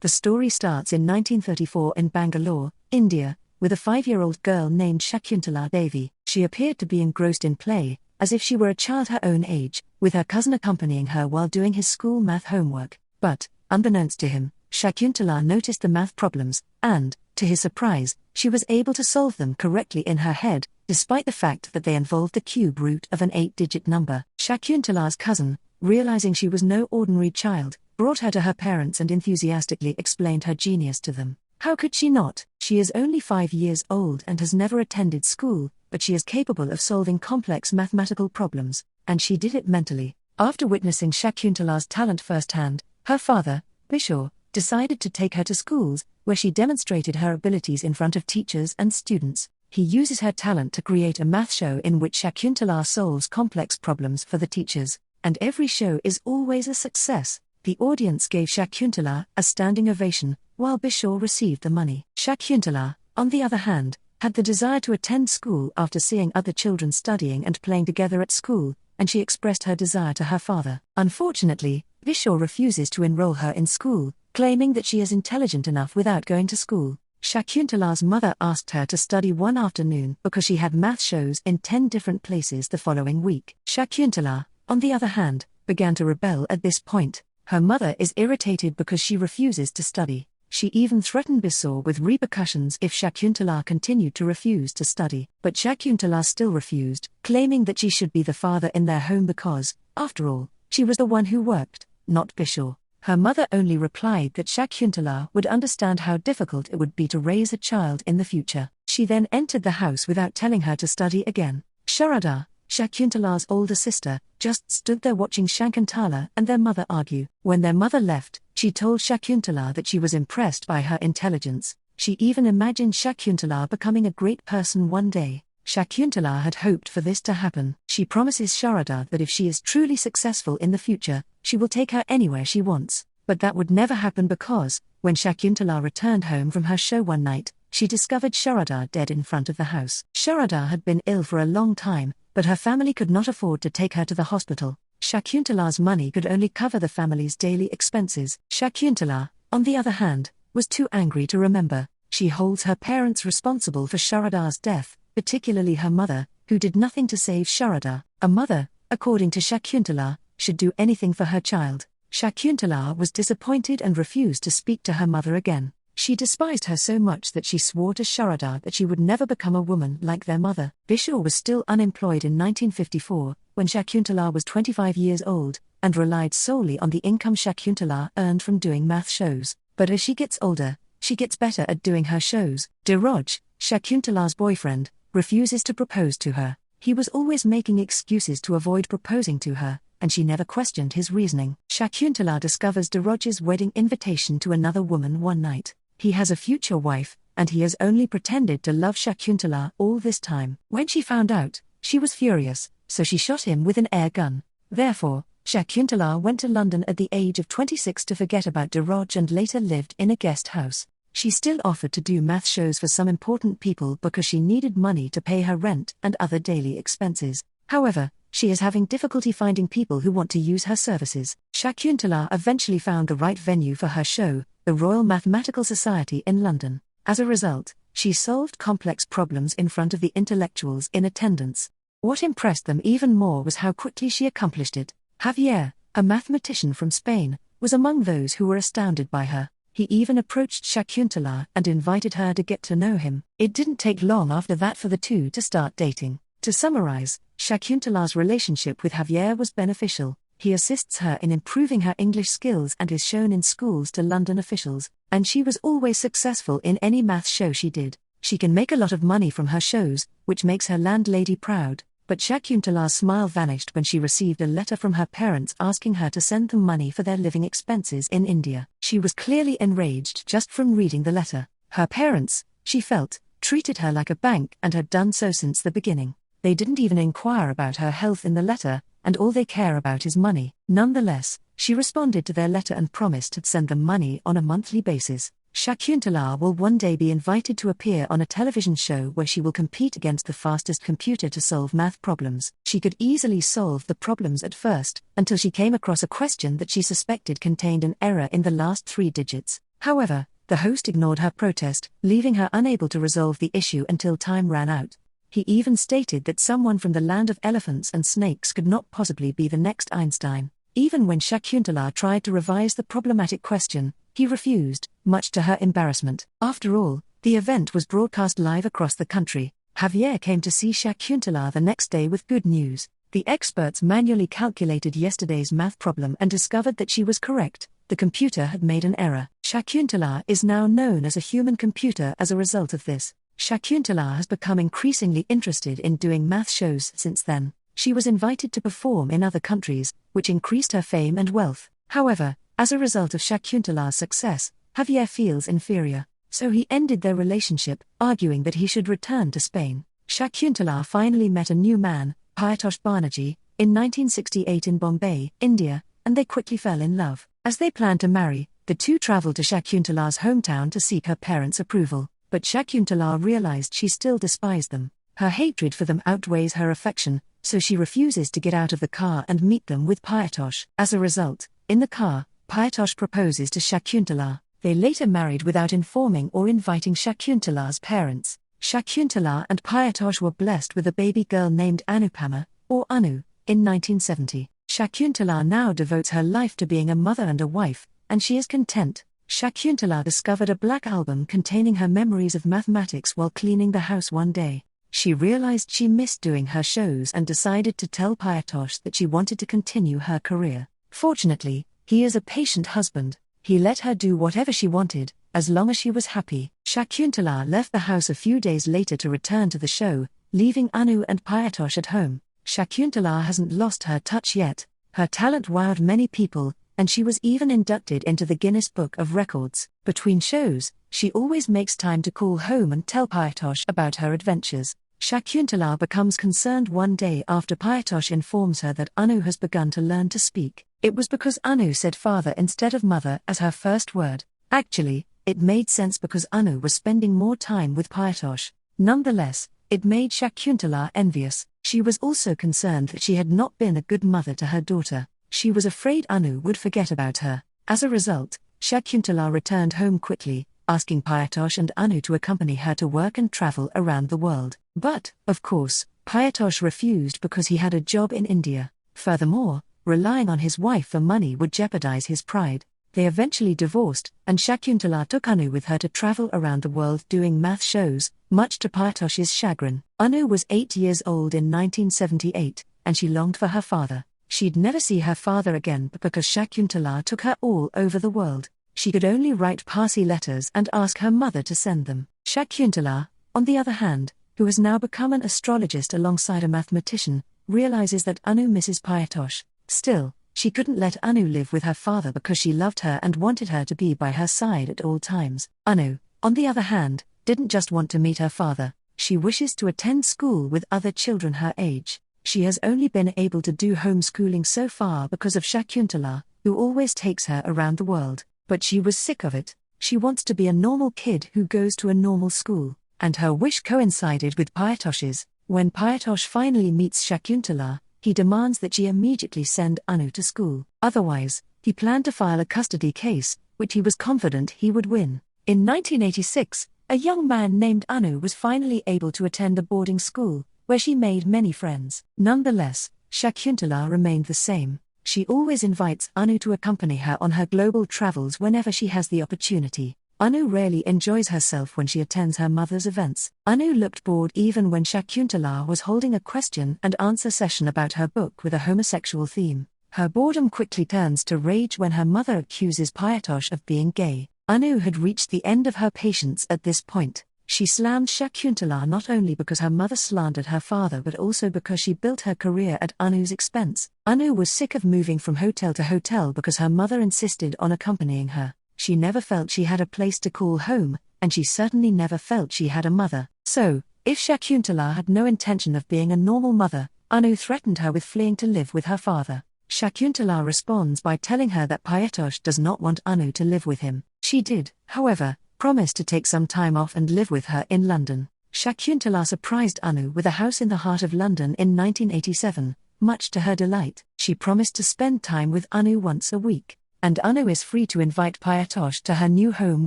The story starts in 1934 in Bangalore, India, with a 5-year-old girl named Shakuntala Devi. She appeared to be engrossed in play, as if she were a child her own age, with her cousin accompanying her while doing his school math homework. But, unbeknownst to him, Shakuntala noticed the math problems, and, to his surprise, she was able to solve them correctly in her head, despite the fact that they involved the cube root of an 8-digit number. Shakuntala's cousin, realizing she was no ordinary child, brought her to her parents and enthusiastically explained her genius to them. How could she not? She is only 5 years old and has never attended school, but she is capable of solving complex mathematical problems, and she did it mentally. After witnessing Shakuntala's talent firsthand, her father, Bishore, decided to take her to schools, where she demonstrated her abilities in front of teachers and students. He uses her talent to create a math show in which Shakuntala solves complex problems for the teachers, and every show is always a success. The audience gave Shakuntala a standing ovation, while Bishore received the money. Shakuntala, on the other hand, had the desire to attend school after seeing other children studying and playing together at school, and she expressed her desire to her father. Unfortunately, Bishore refuses to enroll her in school, claiming that she is intelligent enough without going to school. Shakuntala's mother asked her to study one afternoon because she had math shows in 10 different places the following week. Shakuntala, on the other hand, began to rebel at this point. Her mother is irritated because she refuses to study. She even threatened Bishore with repercussions if Shakuntala continued to refuse to study. But Shakuntala still refused, claiming that she should be the father in their home because, after all, she was the one who worked, not Bishore. Her mother only replied that Shakuntala would understand how difficult it would be to raise a child in the future. She then entered the house without telling her to study again. Sharada, Shakuntala's older sister, just stood there watching Shakuntala and their mother argue. When their mother left, she told Shakuntala that she was impressed by her intelligence. She even imagined Shakuntala becoming a great person one day. Shakuntala had hoped for this to happen. She promises Sharada that if she is truly successful in the future, she will take her anywhere she wants. But that would never happen because, when Shakuntala returned home from her show one night, she discovered Sharada dead in front of the house. Sharada had been ill for a long time, but her family could not afford to take her to the hospital. Shakuntala's money could only cover the family's daily expenses. Shakuntala, on the other hand, was too angry to remember. She holds her parents responsible for Sharada's death, particularly her mother, who did nothing to save Sharada. A mother, according to Shakuntala, should do anything for her child. Shakuntala was disappointed and refused to speak to her mother again. She despised her so much that she swore to Sharada that she would never become a woman like their mother. Bishore was still unemployed in 1954, when Shakuntala was 25 years old, and relied solely on the income Shakuntala earned from doing math shows. But as she gets older, she gets better at doing her shows. Diroj, Shakuntala's boyfriend, refuses to propose to her. He was always making excuses to avoid proposing to her, and she never questioned his reasoning. Shakuntala discovers Diroj's wedding invitation to another woman one night. He has a future wife, and he has only pretended to love Shakuntala all this time. When she found out, she was furious, so she shot him with an air gun. Therefore, Shakuntala went to London at the age of 26 to forget about Diroj and later lived in a guest house. She still offered to do math shows for some important people because she needed money to pay her rent and other daily expenses. However, she is having difficulty finding people who want to use her services. Shakuntala eventually found the right venue for her show, the Royal Mathematical Society in London. As a result, she solved complex problems in front of the intellectuals in attendance. What impressed them even more was how quickly she accomplished it. Javier, a mathematician from Spain, was among those who were astounded by her. He even approached Shakuntala and invited her to get to know him. It didn't take long after that for the two to start dating. To summarize, Shakuntala's relationship with Javier was beneficial. He assists her in improving her English skills and is shown in schools to London officials, and she was always successful in any math show she did. She can make a lot of money from her shows, which makes her landlady proud. But Shakuntala's smile vanished when she received a letter from her parents asking her to send them money for their living expenses in India. She was clearly enraged just from reading the letter. Her parents, she felt, treated her like a bank and had done so since the beginning. They didn't even inquire about her health in the letter, and all they care about is money. Nonetheless, she responded to their letter and promised to send them money on a monthly basis. Shakuntala will one day be invited to appear on a television show where she will compete against the fastest computer to solve math problems. She could easily solve the problems at first, until she came across a question that she suspected contained an error in the last 3 digits. However, the host ignored her protest, leaving her unable to resolve the issue until time ran out. He even stated that someone from the land of elephants and snakes could not possibly be the next Einstein. Even when Shakuntala tried to revise the problematic question, he refused, much to her embarrassment. After all, the event was broadcast live across the country. Javier came to see Shakuntala the next day with good news. The experts manually calculated yesterday's math problem and discovered that she was correct. The computer had made an error. Shakuntala is now known as a human computer as a result of this. Shakuntala has become increasingly interested in doing math shows since then. She was invited to perform in other countries, which increased her fame and wealth. However, as a result of Shakuntala's success, Javier feels inferior. So he ended their relationship, arguing that he should return to Spain. Shakuntala finally met a new man, Payatosh Banerjee, in 1968 in Bombay, India, and they quickly fell in love. As they planned to marry, the two traveled to Shakuntala's hometown to seek her parents' approval. But Shakuntala realized she still despised them. Her hatred for them outweighs her affection, so she refuses to get out of the car and meet them with Payatosh. As a result, in the car, Payatosh proposes to Shakuntala. They later married without informing or inviting Shakuntala's parents. Shakuntala and Payatosh were blessed with a baby girl named Anupama, or Anu, in 1970. Shakuntala now devotes her life to being a mother and a wife, and she is content. Shakuntala discovered a black album containing her memories of mathematics while cleaning the house one day. She realized she missed doing her shows and decided to tell Payatosh that she wanted to continue her career. Fortunately, he is a patient husband. He let her do whatever she wanted, as long as she was happy. Shakuntala left the house a few days later to return to the show, leaving Anu and Payatosh at home. Shakuntala hasn't lost her touch yet. Her talent wowed many people, and she was even inducted into the Guinness Book of Records. Between shows, she always makes time to call home and tell Payatosh about her adventures. Shakuntala becomes concerned one day after Payatosh informs her that Anu has begun to learn to speak. It was because Anu said father instead of mother as her first word. Actually, it made sense because Anu was spending more time with Payatosh. Nonetheless, it made Shakuntala envious. She was also concerned that she had not been a good mother to her daughter. She was afraid Anu would forget about her. As a result, Shakuntala returned home quickly, asking Payatosh and Anu to accompany her to work and travel around the world. But, of course, Payatosh refused because he had a job in India. Furthermore, relying on his wife for money would jeopardize his pride. They eventually divorced, and Shakuntala took Anu with her to travel around the world doing math shows, much to Payatosh's chagrin. Anu was 8 years old in 1978, and she longed for her father. She'd never see her father again, but because Shakuntala took her all over the world, she could only write Parsi letters and ask her mother to send them. Shakuntala, on the other hand, who has now become an astrologist alongside a mathematician, realizes that Anu misses Payatosh. Still, she couldn't let Anu live with her father because she loved her and wanted her to be by her side at all times. Anu, on the other hand, didn't just want to meet her father, she wishes to attend school with other children her age. She has only been able to do homeschooling so far because of Shakuntala, who always takes her around the world, but she was sick of it. She wants to be a normal kid who goes to a normal school, and her wish coincided with Payatosh's. When Payatosh finally meets Shakuntala, he demands that she immediately send Anu to school. Otherwise, he planned to file a custody case, which he was confident he would win. In 1986, a young man named Anu was finally able to attend a boarding school, where she made many friends. Nonetheless, Shakuntala remained the same. She always invites Anu to accompany her on her global travels whenever she has the opportunity. Anu rarely enjoys herself when she attends her mother's events. Anu looked bored even when Shakuntala was holding a question and answer session about her book with a homosexual theme. Her boredom quickly turns to rage when her mother accuses Payatosh of being gay. Anu had reached the end of her patience at this point. She slammed Shakuntala not only because her mother slandered her father but also because she built her career at Anu's expense. Anu was sick of moving from hotel to hotel because her mother insisted on accompanying her. She never felt she had a place to call home, and she certainly never felt she had a mother. So, if Shakuntala had no intention of being a normal mother, Anu threatened her with fleeing to live with her father. Shakuntala responds by telling her that Payatosh does not want Anu to live with him. She did, however, promise to take some time off and live with her in London. Shakuntala surprised Anu with a house in the heart of London in 1987, much to her delight. She promised to spend time with Anu once a week. and Anu is free to invite Payatosh to her new home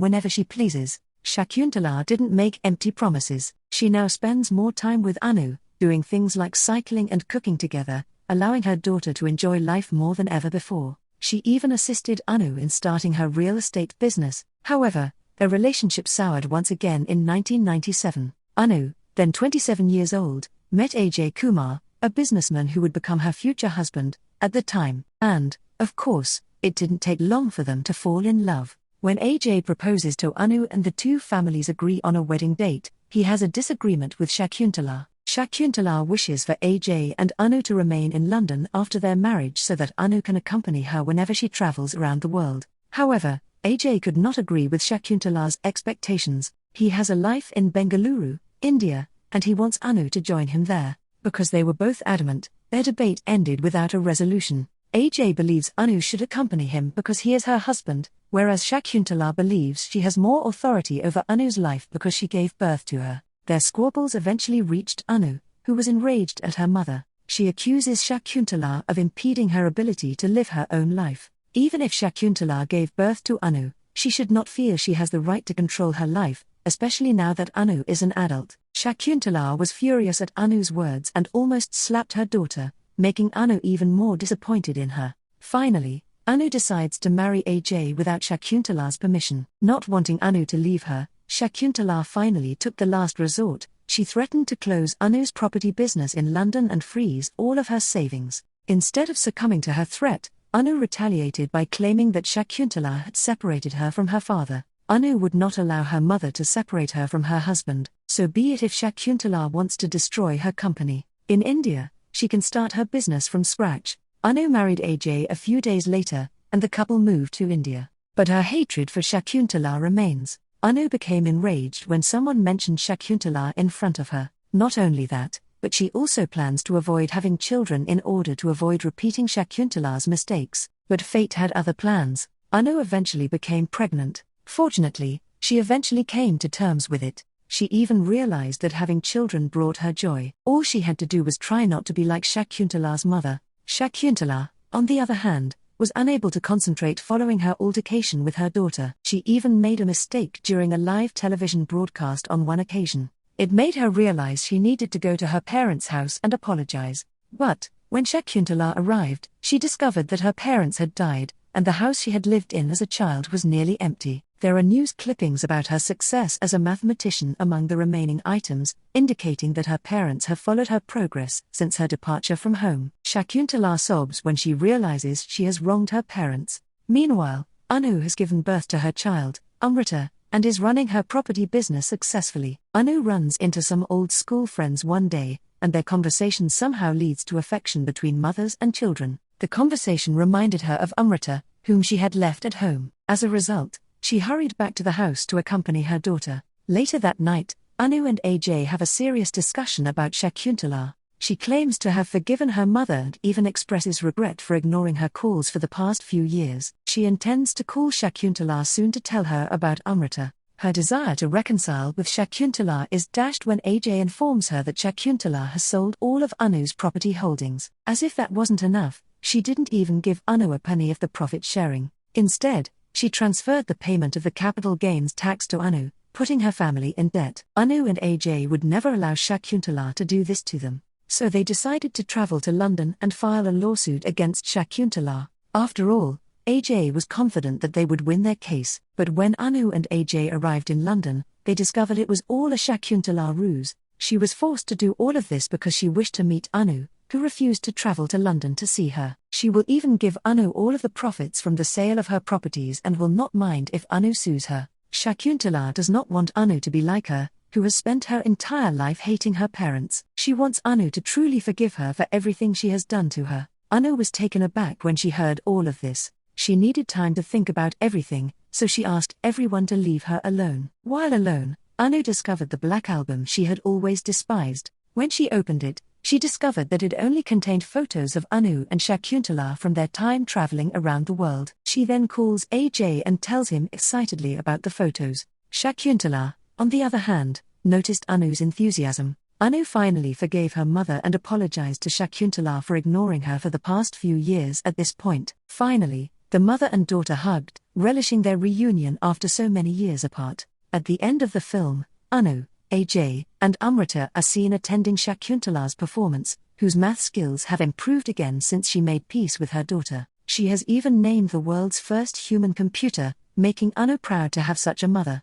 whenever she pleases. Shakuntala didn't make empty promises. She now spends more time with Anu, doing things like cycling and cooking together, allowing her daughter to enjoy life more than ever before. She even assisted Anu in starting her real estate business. However, their relationship soured once again in 1997. Anu, then 27 years old, met Ajay Kumar, a businessman who would become her future husband, at the time, and, of course, it didn't take long for them to fall in love. When Ajay proposes to Anu and the two families agree on a wedding date, he has a disagreement with Shakuntala. Shakuntala wishes for Ajay and Anu to remain in London after their marriage so that Anu can accompany her whenever she travels around the world. However, Ajay could not agree with Shakuntala's expectations. He has a life in Bengaluru, India, and he wants Anu to join him there. Because they were both adamant, their debate ended without a resolution. Ajay believes Anu should accompany him because he is her husband, whereas Shakuntala believes she has more authority over Anu's life because she gave birth to her. Their squabbles eventually reached Anu, who was enraged at her mother. She accuses Shakuntala of impeding her ability to live her own life. Even if Shakuntala gave birth to Anu, she should not feel she has the right to control her life, especially now that Anu is an adult. Shakuntala was furious at Anu's words and almost slapped her daughter, making Anu even more disappointed in her. Finally, Anu decides to marry Ajay without Shakuntala's permission. Not wanting Anu to leave her, Shakuntala finally took the last resort. She threatened to close Anu's property business in London and freeze all of her savings. Instead of succumbing to her threat, Anu retaliated by claiming that Shakuntala had separated her from her father. Anu would not allow her mother to separate her from her husband, so be it if Shakuntala wants to destroy her company. In India, she can start her business from scratch. Anu married Ajay a few days later, and the couple moved to India. But her hatred for Shakuntala remains. Anu became enraged when someone mentioned Shakuntala in front of her. Not only that, but she also plans to avoid having children in order to avoid repeating Shakuntala's mistakes. But fate had other plans. Anu eventually became pregnant. Fortunately, she eventually came to terms with it. She even realized that having children brought her joy. All she had to do was try not to be like Shakuntala's mother. Shakuntala, on the other hand, was unable to concentrate following her altercation with her daughter. She even made a mistake during a live television broadcast on one occasion. It made her realize she needed to go to her parents' house and apologize. But, when Shakuntala arrived, she discovered that her parents had died, and the house she had lived in as a child was nearly empty. There are news clippings about her success as a mathematician among the remaining items, indicating that her parents have followed her progress since her departure from home. Shakuntala sobs when she realizes she has wronged her parents. Meanwhile, Anu has given birth to her child, Amrita, and is running her property business successfully. Anu runs into some old school friends one day, and their conversation somehow leads to affection between mothers and children. The conversation reminded her of Amrita, whom she had left at home. As a result, she hurried back to the house to accompany her daughter. Later that night, Anu and Ajay have a serious discussion about Shakuntala. She claims to have forgiven her mother and even expresses regret for ignoring her calls for the past few years. She intends to call Shakuntala soon to tell her about Amrita. Her desire to reconcile with Shakuntala is dashed when Ajay informs her that Shakuntala has sold all of Anu's property holdings. As if that wasn't enough, she didn't even give Anu a penny of the profit sharing. Instead, she transferred the payment of the capital gains tax to Anu, putting her family in debt. Anu and Ajay would never allow Shakuntala to do this to them, so they decided to travel to London and file a lawsuit against Shakuntala. After all, Ajay was confident that they would win their case, but when Anu and Ajay arrived in London, they discovered it was all a Shakuntala ruse. She was forced to do all of this because she wished to meet Anu, who refused to travel to London to see her. She will even give Anu all of the profits from the sale of her properties and will not mind if Anu sues her. Shakuntala does not want Anu to be like her, who has spent her entire life hating her parents. She wants Anu to truly forgive her for everything she has done to her. Anu was taken aback when she heard all of this. She needed time to think about everything, so she asked everyone to leave her alone. While alone, Anu discovered the black album she had always despised. When she opened it, she discovered that it only contained photos of Anu and Shakuntala from their time traveling around the world. She then calls Ajay and tells him excitedly about the photos. Shakuntala, on the other hand, noticed Anu's enthusiasm. Anu finally forgave her mother and apologized to Shakuntala for ignoring her for the past few years. At this point, finally, The mother and daughter hugged, relishing their reunion after so many years apart. At the end of the film, Anu, Ajay, and Amrita are seen attending Shakuntala's performance, whose math skills have improved again since she made peace with her daughter. She has even named the world's first human computer, making Anu proud to have such a mother.